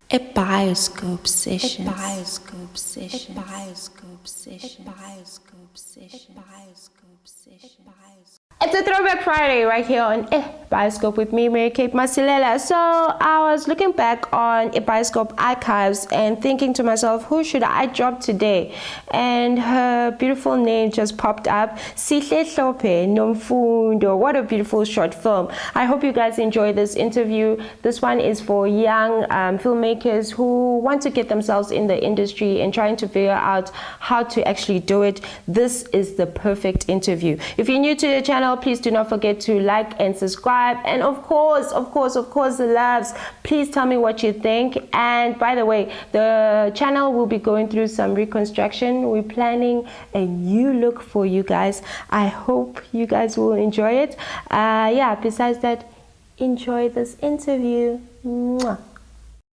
Ebioscope session. Ebioscope session. Ebioscope session. Ebioscope session. Ebioscope session. It's a Throwback Friday right here on Ebioscope with me, Mary Kate Masilela. So I was looking back on Ebioscope archives and thinking to myself, who should I drop today? And her beautiful name just popped up, Sihle Hlope, Nomfoundo. What a beautiful short film. I hope you guys enjoy this interview. This one is for young filmmakers who want to get themselves in the industry and trying to figure out how to actually do it. This is the perfect interview. If you're new to the channel, please do not forget to like and subscribe, and of course the loves, please tell me what you think. And by the way, the channel will be going through some reconstruction. We're planning a new look for you guys. I hope you guys will enjoy it. Besides that, enjoy this interview. Mwah.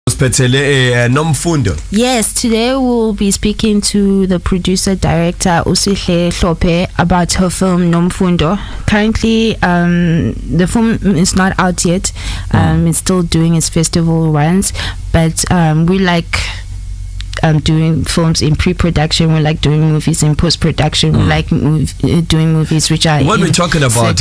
Nomfoundo. Yes, today we'll be speaking to the producer director Sihle Hlope about her film Nomfoundo. Currently, the film is not out yet. It's still doing its festival runs, but we like doing films in pre-production. We like doing movies in post-production. We like doing movies which are what we're talking about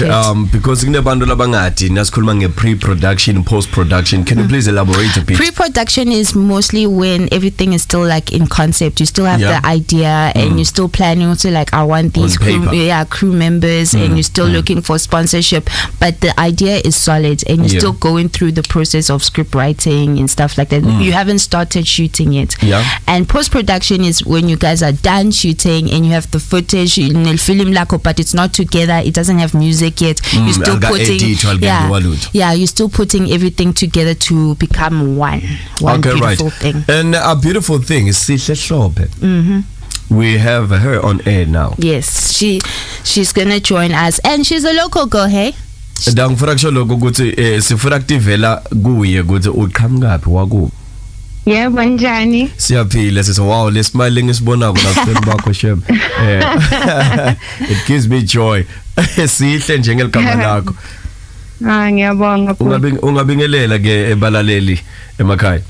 because in the bandula bangati naskhuluma pre-production, post-production. Can you please elaborate a bit? Pre-production is mostly when everything is still like in concept. You still have the idea and you're still planning also, like I want these crew members, and you're still looking for sponsorship, but the idea is solid and you're still going through the process of script writing and stuff like that. You haven't started shooting yet. And post-production is when you guys are done shooting and you have the footage in the film lako, but it's not together, it doesn't have music yet. You're still putting you're still putting everything together to become one beautiful thing. And a beautiful thing is Sihle Hlope. We have her on air now. Yes, she's gonna join us, and she's a local girl. Hey, dangifuraksho lokho ukuthi sifuraktivela kuye ukuthi uqhamukapi wakubo. Yebo njani? Siyaphila sisi. Wow, le smiling isibonako lapha bakho shem. It gives me joy. Sihle njengeligama lakho. Ngiyabonga. Ungabingelela ke ebalaleli emakhaya.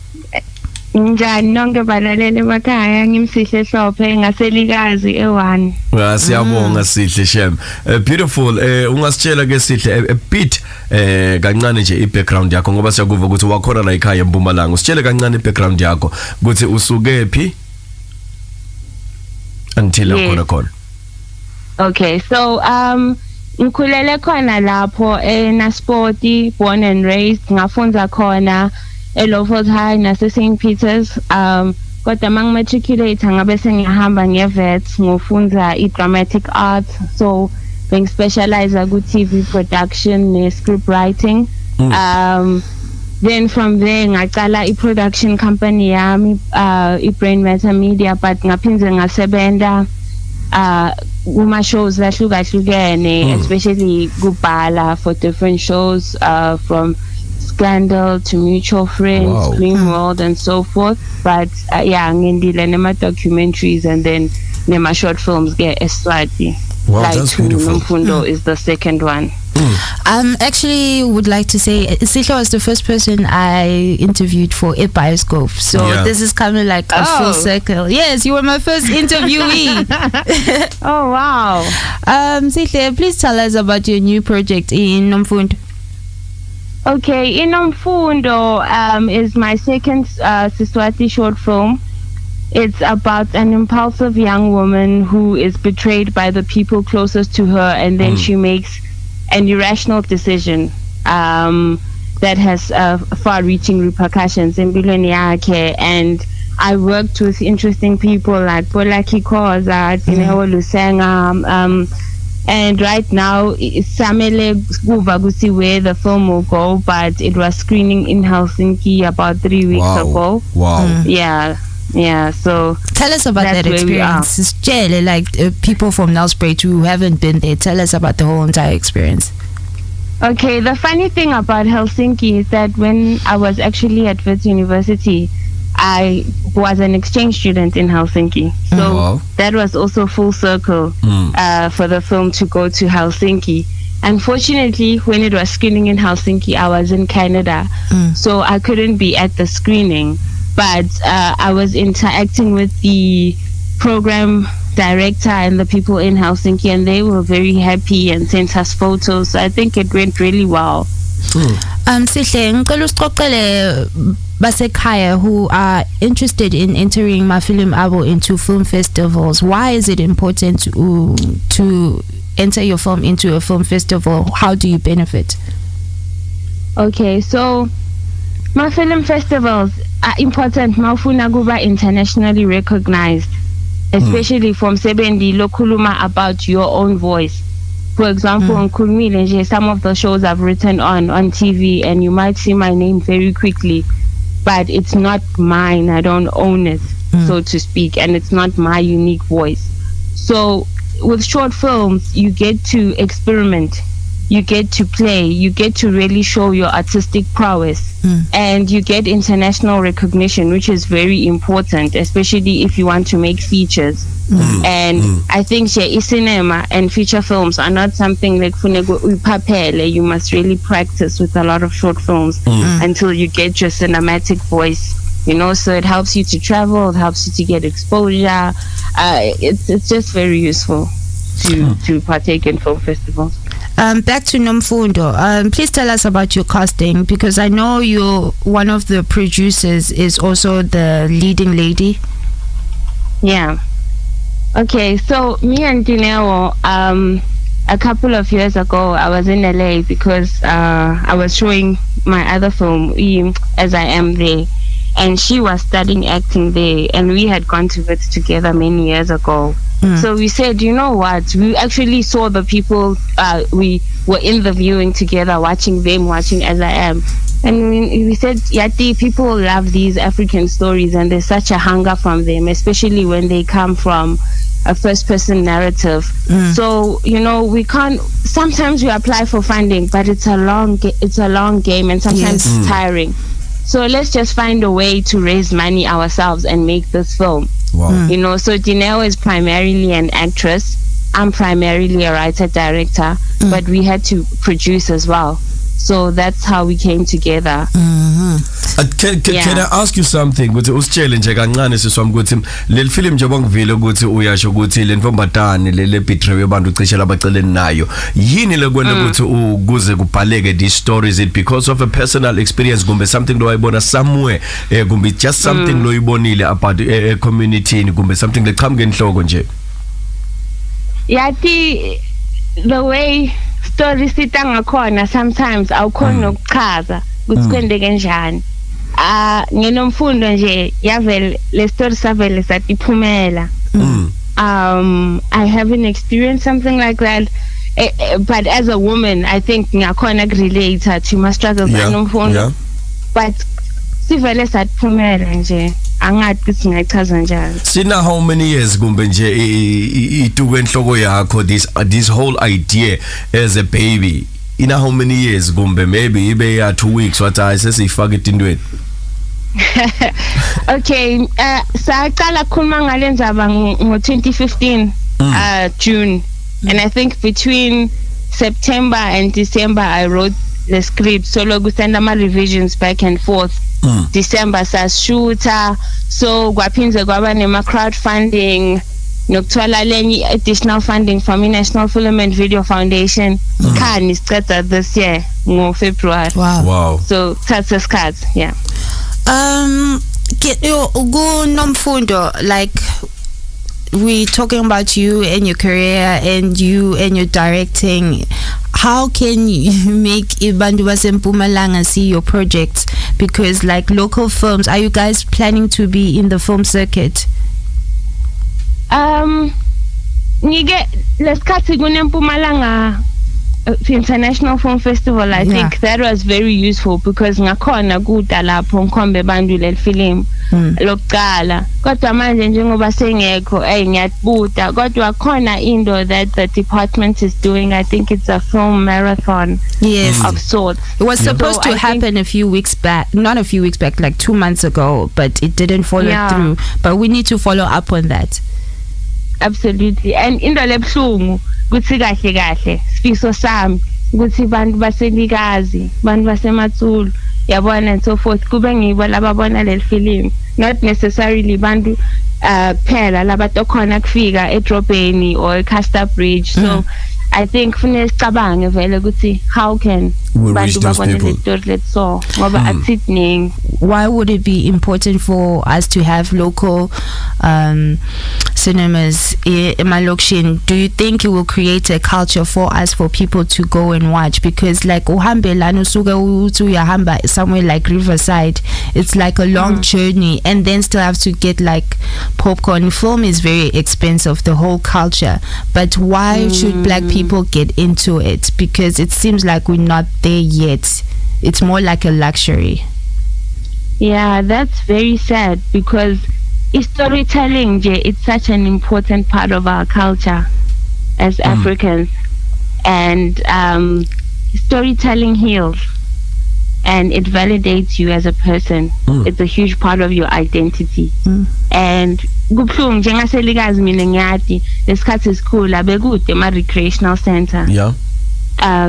Njani nonke balaleli emakhaya, ngimsihle Hlope ngaselikazi e1. Siyabonga Sihle shem. Beautiful. Ungasitshela ke Sihle a bit kancane nje i-background yakho ngoba siyakuva ukuthi wakhona la ekhaya eMpumalanga. Usitshele kancane i-background yakho ukuthi usuke phi until khona. Okay, so ngikhulele khona lapho eNaspoti, born and raised. Ngafunda khona eLofort High nase St. Peter's. Kodwa mangimatriculate ngabe sengihamba ngevet ngofunda i-dramatic arts, so bengispecialize ku-TV production ne-script writing. Then from there ngaqala i-production company yami, i-Brain Matter Media, but ngaphinde ngasebenta kuma shows lahlukahlukene, especially kubhala for different shows, from Scandal to Mutual Friends, Dream World, and so forth. But ngindile nema documentaries and then nema short films get Eswati. Wow, like that's beautiful. Nomfoundo is the second one. Actually would like to say Sihle was the first person I interviewed for Ebioscope, so this is kind of like a full circle. Yes, you were my first interviewee. Oh wow. Sihle, please tell us about your new project in Nomfoundo. Okay, in Nomfoundo is my second Siswati short film. It's about an impulsive young woman who is betrayed by the people closest to her, and then she makes an irrational decision that has far-reaching repercussions in empilweni yakhe, and I worked with interesting people like Polaki Koza, Dineo Lusenga, and right now Samele Guvagusi where the film will go, but it was screening in Helsinki about 3 weeks ago. Wow. Yeah, so tell us about that experience. It's jelly, like people from Nelspruit who haven't been there. Tell us about the whole entire experience. Okay, the funny thing about Helsinki is that when I was actually at Wits University, I was an exchange student in Helsinki. So that was also full circle for the film to go to Helsinki. Unfortunately, when it was screening in Helsinki, I was in Canada. So I couldn't be at the screening. But I was interacting with the program director and the people in Helsinki, and they were very happy and sent us photos. So I think it went really well. Sihle, ngicela usixoxele basekhaya who are interested in entering mafilimu abo into film festivals. Why is it important to enter your film into a film festival? How do you benefit? Okay, so my film festivals are important mawufuna kuba internationally recognized, especially from Sebendi lokhuluma about your own voice. For example, on Kulmile, some of the shows I've written on TV, and you might see my name very quickly, but it's not mine. I don't own it, so to speak, and it's not my unique voice. So with short films, you get to experiment, you get to play, you get to really show your artistic prowess, and you get international recognition, which is very important, especially if you want to make features. And I think cinema and feature films are not something like you must really practice with a lot of short films until you get your cinematic voice, you know. So it helps you to travel, it helps you to get exposure. It's just very useful to partake in film festivals. Back to Nomfoundo. Please tell us about your casting, because I know you're one of the producers, is also the leading lady. Yeah. Okay, so me and Dineo, a couple of years ago, I was in LA because I was showing my other film, As I Am There, and she was studying acting there, and we had gone to it together many years ago. So we said, you know what, we actually saw the people, we were in the viewing together, watching As I Am, and we said, Yati, people love these African stories, and there's such a hunger from them, especially when they come from a first-person narrative. So, you know, we can't, sometimes we apply for funding, but it's a long game, and sometimes it's tiring. So let's just find a way to raise money ourselves and make this film. You know, so Dineo is primarily an actress. I'm primarily a writer-director, but we had to produce as well. So that's how we came together. Can I ask you something? Ukuthi usitshele nje kancane siswami ukuthi leli film nje bongivile ukuthi uyasho ukuthi le ntombatane le betray abantu ucishe labaceleni nayo yini lekwenza ukuthi ukuze kubhaleke these stories? It because of a personal experience kumbe something lo ayibona somewhere kumbe just something lo yibonile about a community kumbe something leqhamuke enhloko nje? Yathi the way stories sitangakhona sometimes awukhona ukuchaza ukuthi kwendeke njani. Ngenomfundo nje yavele le story savele satiphumela. I haven't experienced something like that, but as a woman I think ngiyakhona relate to my struggles Nomfundo, but sivele satiphumela nje. Angathi singachaza njani. Sina how many years kumbe nje ituke enhloko yakho this whole idea as a baby? In how many years kumbe maybe ibe ya 2 weeks wathi hayi sesifaka etindweni? Okay, saqala khuluma ngale ndzaba ngo-2015 June, and I think between September and December I wrote the script, so loku send ama revisions back and forth. December sashoota, so kwaphinze kwaba nema crowdfunding nokuthola lenye additional funding from the National Film and Video Foundation. Khani siceda this year ngo February. Wow. So that's the cards. Yeah. Nomfoundo, like we talking about you and your career and you and your directing. How can you make Ibantu baseMpumalanga see your projects? because like local films, are you guys planning to be in the film circuit? Ngike lesikhathi kuneMpumalanga International Film Festival. I think that was very useful because ngakhona kuda lapho ngikhombe bantu le film lokuqala, kodwa manje njengoba sengekho ngiyabuda, kodwa khona into that the department is doing. I think it's a film marathon of sorts. It was supposed to happen a few weeks back, not a few weeks back, like 2 months ago, but it didn't follow through. But we need to follow up on that. Absolutely. And into lebhlungu kuthi kahle kahle sifiso sami ukuthi bantu baselikazi, bantu basematsulu, yabona, and so forth, kube ngibo lababona le film, not necessarily bantu phela labatokhona kufika edrobheni or Castor Bridge. So I think funeka sicabange vele ukuthi how can bantu babone le story letso ngoba atsining. Why would it be important for us to have local cinemas in Malokshin? Do you think it will create a culture for us, for people to go and watch? Because like uhambe lana usuka uyahamba somewhere like Riverside, it's like a long journey, and then still have to get like popcorn. Film is very expensive, the whole culture. But why should black people get into it? Because it seems like we're not there yet. It's more like a luxury. Yeah, that's very sad because storytelling, it's such an important part of our culture as Africans, and storytelling heals and it validates you as a person. It's a huge part of your identity. And kubhlungu njengaselikazi mina ngiyati lesikhathi esikhula bekude ma recreational center.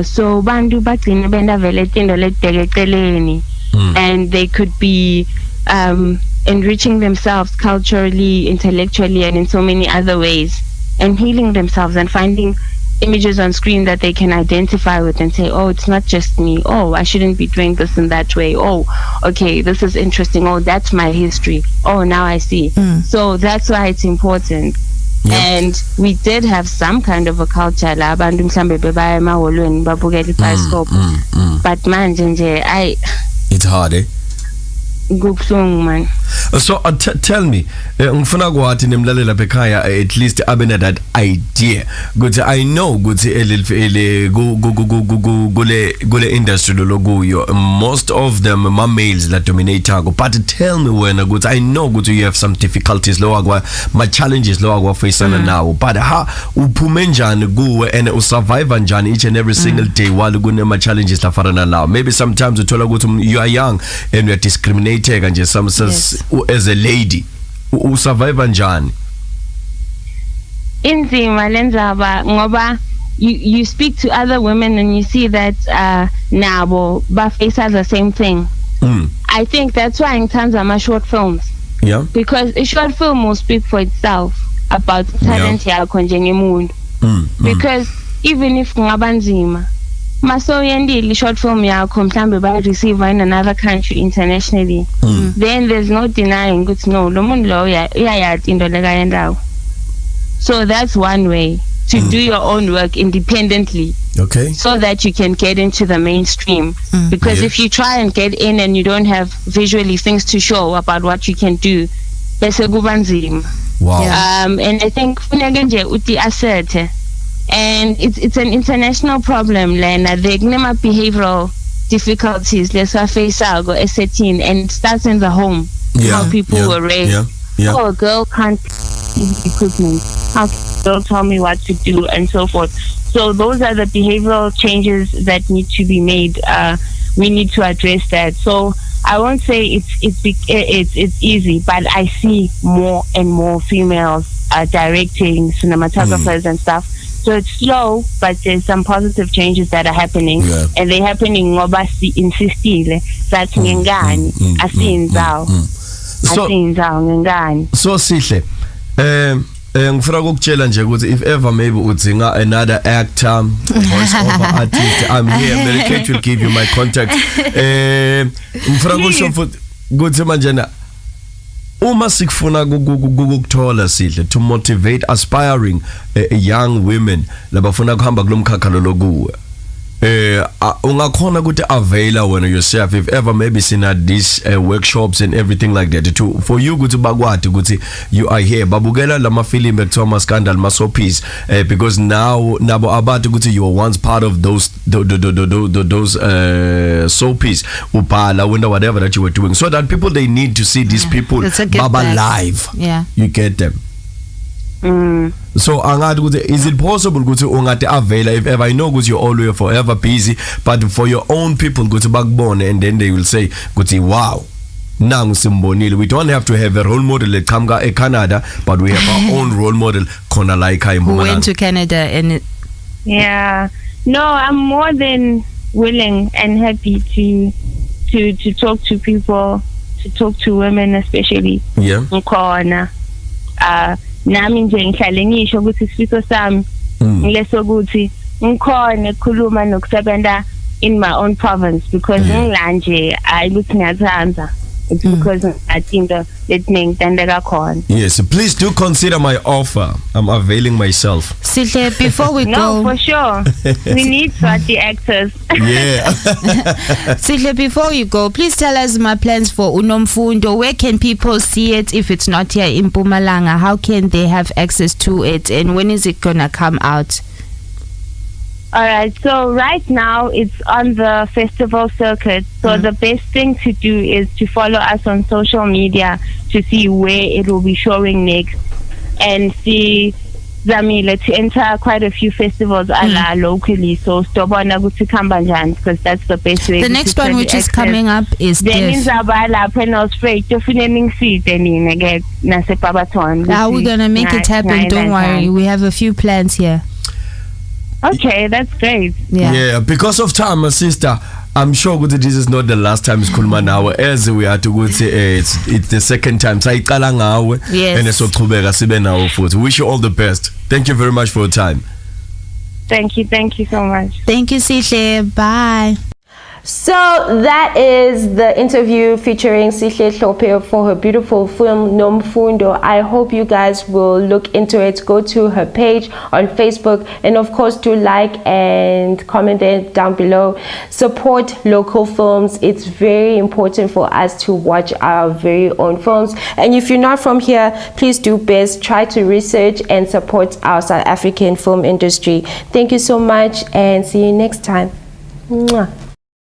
So bantu bagcina benda vele tindo ledekeceleni, and they could be enriching themselves culturally, intellectually, and in so many other ways, and healing themselves and finding images on screen that they can identify with and say, oh, it's not just me. Oh, I shouldn't be doing this in that way. Oh, okay, this is interesting. Oh, that's my history. Oh, now I see. So that's why it's important. And we did have some kind of a culture la abantu mhlambe bebaya emaholweni babukela Ebioscope, but manje nje it's hard, eh? Kubhlungu man. So tell me, ngifuna kwathi nemlalela bekhaya at least abena that idea ukuthi I know ukuthi kule industry lokuyo most of them are males that dominate, but tell me wena ukuthi I know ukuthi you have some difficulties lo akwa ma challenges lo akwa facing now, but how uphume njani kuwe and usurvive njani each and every single day while kunema challenges lafana now? Maybe sometimes uthola ukuthi you are young and you are discriminated and just some as a lady usurvive njani? Inzima lenzaba ngoba you speak to other women and you see that nabo ba face the same thing. I think that's why ngithanda ama short films, because a short film will speak for itself about talent yakho njengemuntu, because even if kungaba nzima maso yendile short film yakho mhlambe ba receive in another country internationally, then there's no denying ukuthi no lo muntu lo uyayati into lekayendawo. So that's one way to do your own work independently, so that you can get into the mainstream, because if you try and get in and you don't have visually things to show about what you can do, bese kuba nzima. And I think funeka nje uthi assert. And it's an international problem, Lena. The behavioral difficulties let's face go S13, and it starts in the home. How people were raised. Oh, a girl can't use equipment. How can a girl tell me what to do, and so forth. So those are the behavioral changes that need to be made. We need to address that. So I won't say it's easy, but I see more and more females directing, cinematographers and stuff. So it's slow, but there's some positive changes that are happening, and they're happening ngoba si insistile that ngengani asinzawo asinzawo ngengani. So Sihle, ngifuna ukutshela nje ukuthi if ever maybe udzinga another actor, voice over artist, I'm here. Mary Kate will give you my contact. Ngifuna ukusho futhi ukuthi manje na uma sikufuna ukuthola Sihle to motivate aspiring young women labafuna kuhamba kulomkhakha lo kuwe, ungakhona ukuthi availa wena yourself if ever maybe sina these workshops and everything like that to for you ukuthi bakwadi ukuthi you are here babukela lama film ekuthiwa ama scandal ma soapies because now nabo abantu ukuthi you were once part of those soapies ubhala whatever that you were doing so that people they need to see these people baba live. Yeah, you get them. So angathi ukuthi is it possible ukuthi ungade avela if ever I know ukuthi you're always forever busy but for your own people ukuthi bakubone and then they will say ukuthi wow nangu simbonile. We don't have to have a role model eqhamuka eCanada but we have our own role model khona la ekhaya who went to Canada and yeah, no, I'm more than willing and happy to talk to people, to talk to women especially. Yeah. Khona nami nje ngihlale ngisho ukuthi isifiso sami ngileso ukuthi ngikhona ukukhuluma nokusebenza in my own province because ngila nje ayibuthi ngiyathanza. It's because I think that it means khona. Yes, please do consider my offer. I'm availing myself. Sihle, before we No, go, for sure. We need Swati actors. Yeah. Sihle, before you go, please tell us my plans for Nomfoundo. Where can people see it if it's not here in Mpumalanga? How can they have access to it? And when is it gonna come out? Alright, so right now it's on the festival circuit. So the best thing to do is to follow us on social media to see where it will be showing next and see Zamila to enter quite a few festivals locally. So Stobona Gutsikambanjan because that's the best way. The next one which is coming up is then in Zabala Penal Spray defining seat and in again Nasepabaton. We're gonna make it happen, don't worry. We have a few plans here. Okay, that's great. Yeah, because of time, my sister, I'm sure this is not the last time Skulman now. As we are to go say it's the second time. Yes. And so wish you all the best. Thank you very much for your time. Thank you so much. Thank you, Sihle. Bye. So that is the interview featuring Sihle Hlope for her beautiful film Nomfoundo. I hope you guys will look into it. Go to her page on Facebook and of course do like and comment it down below. Support local films. It's very important for us to watch our very own films. And if you're not from here, please do best. Try to research and support our South African film industry. Thank you so much and see you next time. Mwah.